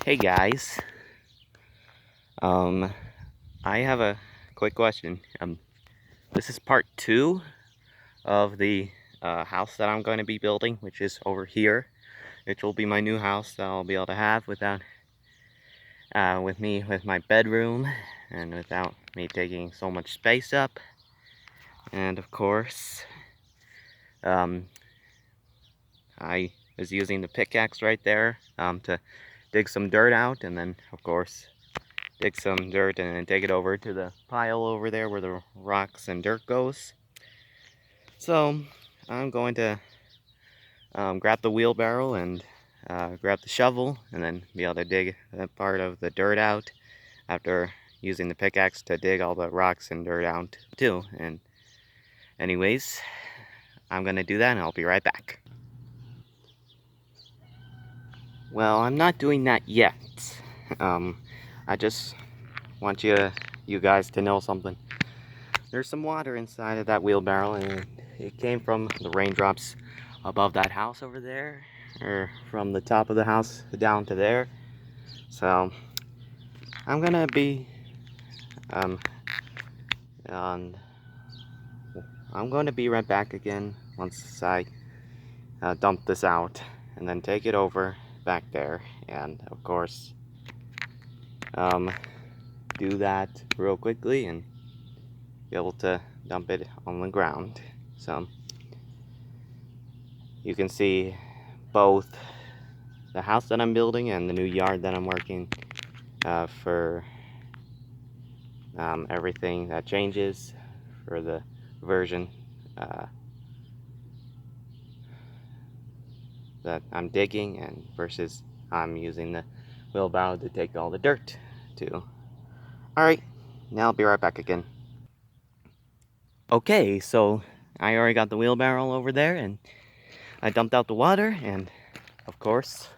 Hey guys, I have a quick question. This is part 2 of the house that I'm going to be building, which is over here, which will be my new house that I'll be able to have without, with my bedroom, and without me taking so much space up. And of course, I was using the pickaxe right there to dig some dirt out, and then of course dig some dirt and then take it over to the pile over there where the rocks and dirt goes. So I'm going to grab the wheelbarrow and grab the shovel and then be able to dig that part of the dirt out after using the pickaxe to dig all the rocks and dirt out too. And anyways, I'm gonna do that and I'll be right back. Well, I'm not doing that yet. I just want you guys to know something. There's some water inside of that wheelbarrow, and it came from the raindrops above that house over there, or from the top of the house down to there. So I'm gonna be and I'm going to be right back again once I dump this out and then take it over back there, and of course do that real quickly and be able to dump it on the ground. So you can see both the house that I'm building and the new yard that I'm working for everything that changes for the version that I'm digging, and versus I'm using the wheelbarrow to take all the dirt to. Alright, now I'll be right back again. Okay, so I already got the wheelbarrow over there and I dumped out the water, and of course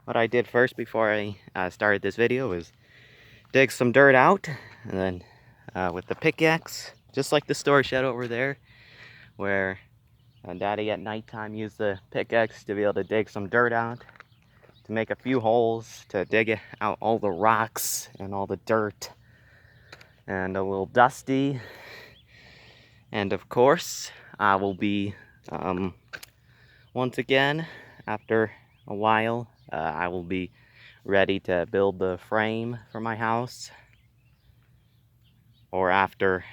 what I did first before I started this video is dig some dirt out, and then with the pickaxe, just like the storage shed over there where Daddy at nighttime used the pickaxe to be able to dig some dirt out, to make a few holes to dig out all the rocks and all the dirt and a little dusty. And of course I will be once again, after a while, I will be ready to build the frame for my house, or after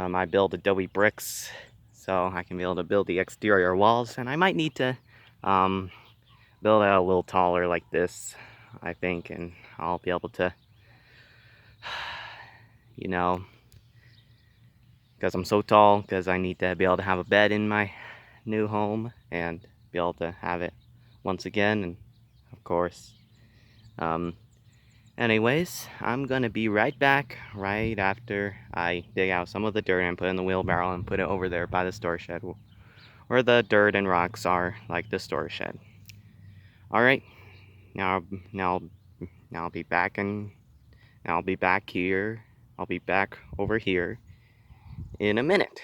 I build Adobe bricks so I can be able to build the exterior walls. And I might need to build it a little taller like this, I think, and I'll be able to, you know, because I'm so tall, because I need to be able to have a bed in my new home and be able to have it once again. And of course, anyways, I'm gonna be right back right after I dig out some of the dirt and put it in the wheelbarrow and put it over there by the storage shed where the dirt and rocks are, like the storage shed. Alright, now I'll be back, and I'll be back here. I'll be back over here in a minute.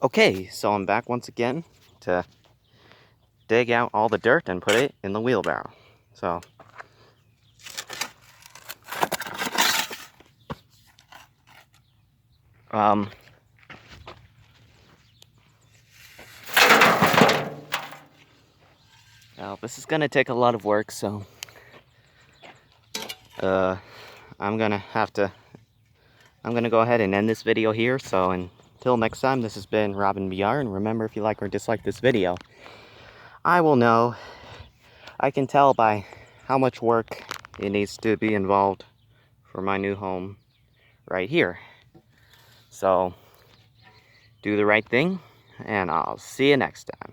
Okay, so I'm back once again to dig out all the dirt and put it in the wheelbarrow. So well, this is gonna take a lot of work, so I'm gonna go ahead and end this video here. So until next time, this has been RobinBeAre, and remember, if you like or dislike this video, I will know. I can tell by how much work it needs to be involved for my new home right here. So do the right thing, and I'll see you next time.